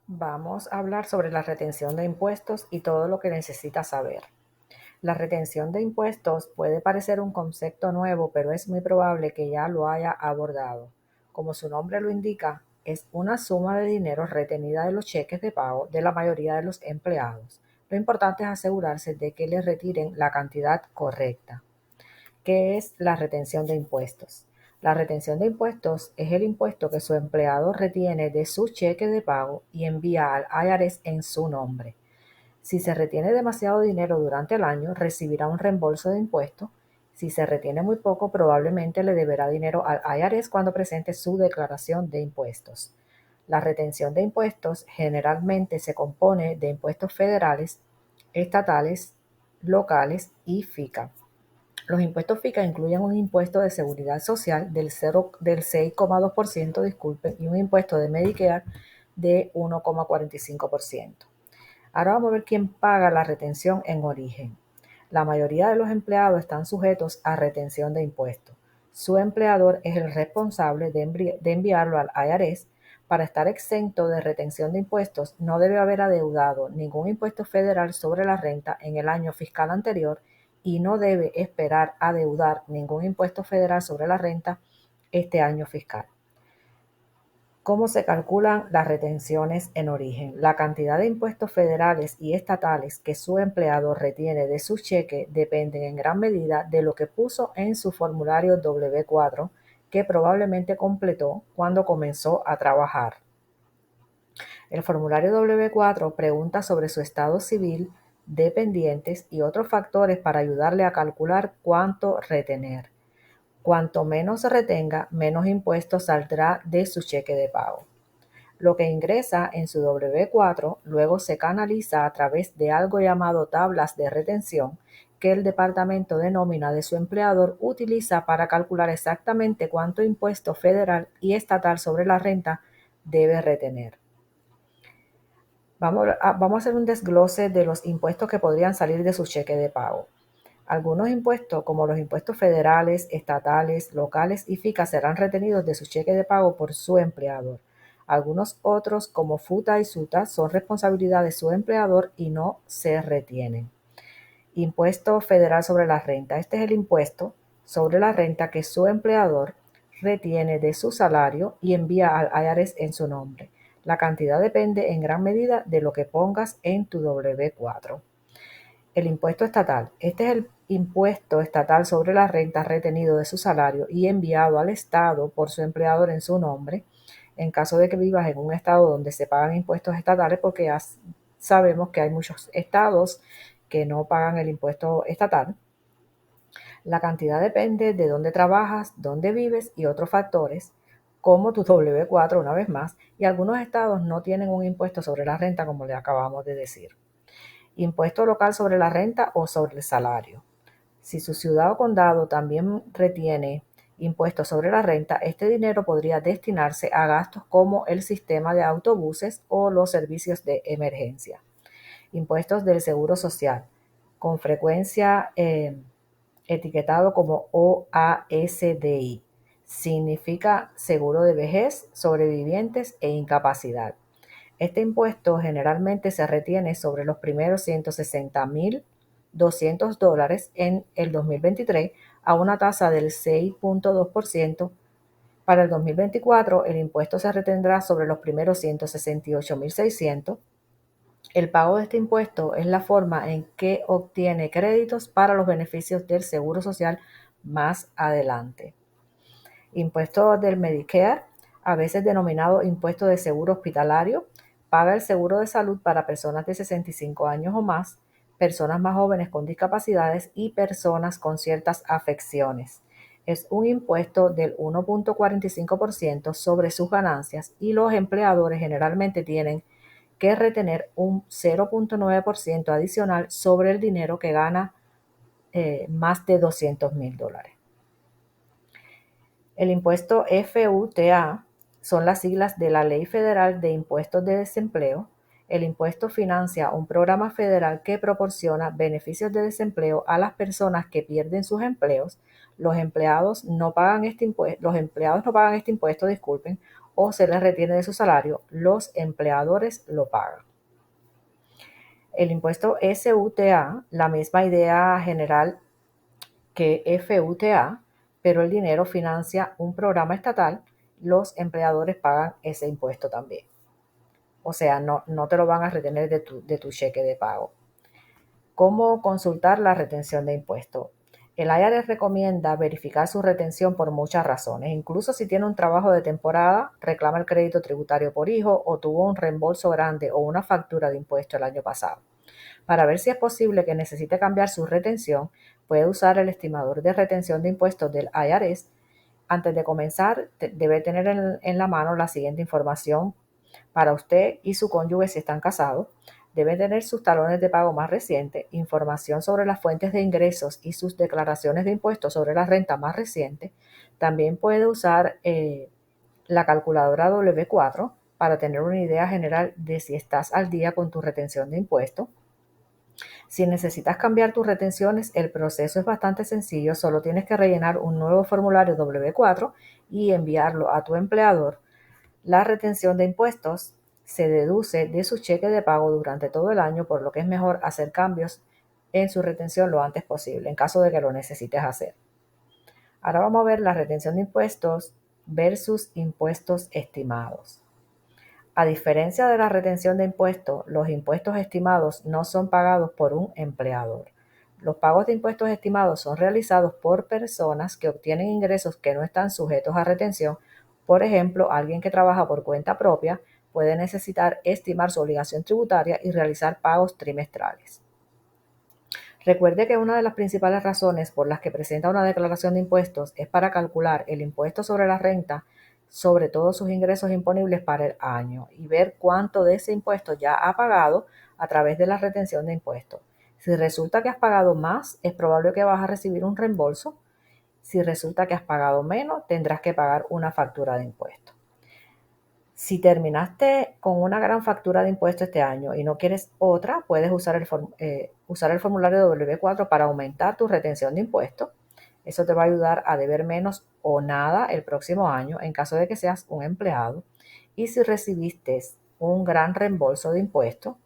Vamos a hablar sobre la retención de impuestos y todo lo que necesitas saber. La retención de impuestos puede parecer un concepto nuevo, pero es muy probable que ya lo haya abordado. Como su nombre lo indica, es una suma de dinero retenida de los cheques de pago de la mayoría de los empleados. Lo importante es asegurarse de que les retiren la cantidad correcta. ¿Qué es la retención de impuestos? La retención de impuestos es el impuesto que su empleado retiene de su cheque de pago y envía al IRS en su nombre. Si se retiene demasiado dinero durante el año, recibirá un reembolso de impuestos. Si se retiene muy poco, probablemente le deberá dinero al IRS cuando presente su declaración de impuestos. La retención de impuestos generalmente se compone de impuestos federales, estatales, locales y FICA. Los impuestos FICA incluyen un impuesto de seguridad social del 6,2%, disculpen, y un impuesto de Medicare de 1,45%. Ahora vamos a ver quién paga la retención en origen. La mayoría de los empleados están sujetos a retención de impuestos. Su empleador es el responsable de enviarlo al IRS. Para estar exento de retención de impuestos, no debe haber adeudado ningún impuesto federal sobre la renta en el año fiscal anterior y no debe esperar adeudar ningún impuesto federal sobre la renta este año fiscal. ¿Cómo se calculan las retenciones en origen? La cantidad de impuestos federales y estatales que su empleado retiene de su cheque dependen en gran medida de lo que puso en su formulario W-4 que probablemente completó cuando comenzó a trabajar. El formulario W-4 pregunta sobre su estado civil, dependientes y otros factores para ayudarle a calcular cuánto retener. Cuanto menos retenga, menos impuestos saldrá de su cheque de pago. Lo que ingresa en su W-4 luego se canaliza a través de algo llamado tablas de retención que el departamento de nómina de su empleador utiliza para calcular exactamente cuánto impuesto federal y estatal sobre la renta debe retener. Vamos a hacer un desglose de los impuestos que podrían salir de su cheque de pago. Algunos impuestos, como los impuestos federales, estatales, locales y FICA, serán retenidos de su cheque de pago por su empleador. Algunos otros, como FUTA y SUTA, son responsabilidad de su empleador y no se retienen. Impuesto federal sobre la renta. Este es el impuesto sobre la renta que su empleador retiene de su salario y envía al IRS en su nombre. La cantidad depende en gran medida de lo que pongas en tu W-4. El impuesto estatal. Este es el impuesto estatal sobre la renta retenido de su salario y enviado al Estado por su empleador en su nombre, en caso de que vivas en un estado donde se pagan impuestos estatales, porque ya sabemos que hay muchos estados que no pagan el impuesto estatal. La cantidad depende de dónde trabajas, dónde vives y otros factores, como tu W-4 una vez más, y algunos estados no tienen un impuesto sobre la renta como le acabamos de decir. Impuesto local sobre la renta o sobre el salario. Si su ciudad o condado también retiene impuestos sobre la renta, este dinero podría destinarse a gastos como el sistema de autobuses o los servicios de emergencia. Impuestos del Seguro Social, con frecuencia etiquetado como OASDI. Significa Seguro de Vejez, Sobrevivientes e Incapacidad. Este impuesto generalmente se retiene sobre los primeros $160,200 en el 2023 a una tasa del 6,2%. Para el 2024, el impuesto se retendrá sobre los primeros 168,600. El pago de este impuesto es la forma en que obtiene créditos para los beneficios del Seguro Social más adelante. Impuesto del Medicare, a veces denominado impuesto de seguro hospitalario, paga el seguro de salud para personas de 65 años o más, personas más jóvenes con discapacidades y personas con ciertas afecciones. Es un impuesto del 1,45% sobre sus ganancias y los empleadores generalmente tienen que retener un 0,9% adicional sobre el dinero que gana más de $200,000. El impuesto FUTA son las siglas de la Ley Federal de Impuestos de Desempleo. El impuesto financia un programa federal que proporciona beneficios de desempleo a las personas que pierden sus empleos. Los empleados no pagan este impuesto, disculpen, o se les retiene de su salario, los empleadores lo pagan. El impuesto SUTA, la misma idea general que FUTA, pero el dinero financia un programa estatal, los empleadores pagan ese impuesto también. O sea, no te lo van a retener de tu cheque de pago. ¿Cómo consultar la retención de impuestos? El IRS recomienda verificar su retención por muchas razones. Incluso si tiene un trabajo de temporada, reclama el crédito tributario por hijo o tuvo un reembolso grande o una factura de impuesto el año pasado. Para ver si es posible que necesite cambiar su retención, puede usar el estimador de retención de impuestos del IRS. Antes de comenzar, debe tener en la mano la siguiente información para usted y su cónyuge si están casados. Debe tener sus talones de pago más recientes, información sobre las fuentes de ingresos y sus declaraciones de impuestos sobre la renta más recientes. También puede usar la calculadora W4 para tener una idea general de si estás al día con tu retención de impuestos. Si necesitas cambiar tus retenciones, el proceso es bastante sencillo. Solo tienes que rellenar un nuevo formulario W4 y enviarlo a tu empleador. La retención de impuestos se deduce de su cheque de pago durante todo el año, por lo que es mejor hacer cambios en su retención lo antes posible, en caso de que lo necesites hacer. Ahora vamos a ver la retención de impuestos versus impuestos estimados. A diferencia de la retención de impuestos, los impuestos estimados no son pagados por un empleador. Los pagos de impuestos estimados son realizados por personas que obtienen ingresos que no están sujetos a retención. Por ejemplo, alguien que trabaja por cuenta propia puede necesitar estimar su obligación tributaria y realizar pagos trimestrales. Recuerde que una de las principales razones por las que presenta una declaración de impuestos es para calcular el impuesto sobre la renta sobre todos sus ingresos imponibles para el año y ver cuánto de ese impuesto ya ha pagado a través de la retención de impuestos. Si resulta que has pagado más, es probable que vas a recibir un reembolso. Si resulta que has pagado menos, tendrás que pagar una factura de impuestos. Si terminaste con una gran factura de impuestos este año y no quieres otra, puedes usar el formulario W4 para aumentar tu retención de impuestos. Eso te va a ayudar a deber menos o nada el próximo año en caso de que seas un empleado. Y si recibiste un gran reembolso de impuestos,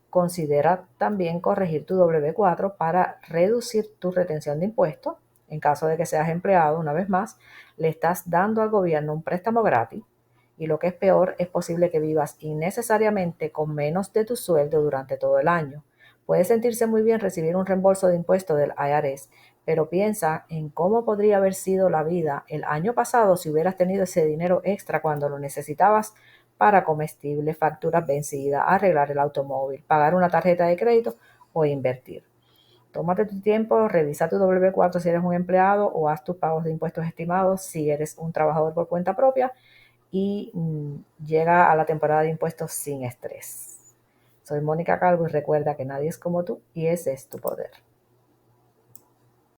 considera también corregir tu W4 para reducir tu retención de impuestos. En caso de que seas empleado, una vez más, le estás dando al gobierno un préstamo gratis. Y lo que es peor, es posible que vivas innecesariamente con menos de tu sueldo durante todo el año. Puede sentirse muy bien recibir un reembolso de impuestos del IRS, pero piensa en cómo podría haber sido la vida el año pasado si hubieras tenido ese dinero extra cuando lo necesitabas para comestibles, facturas vencidas, arreglar el automóvil, pagar una tarjeta de crédito o invertir. Tómate tu tiempo, revisa tu W4 si eres un empleado o haz tus pagos de impuestos estimados si eres un trabajador por cuenta propia y llega a la temporada de impuestos sin estrés. Soy Mónica Calvo y recuerda que nadie es como tú y ese es tu poder.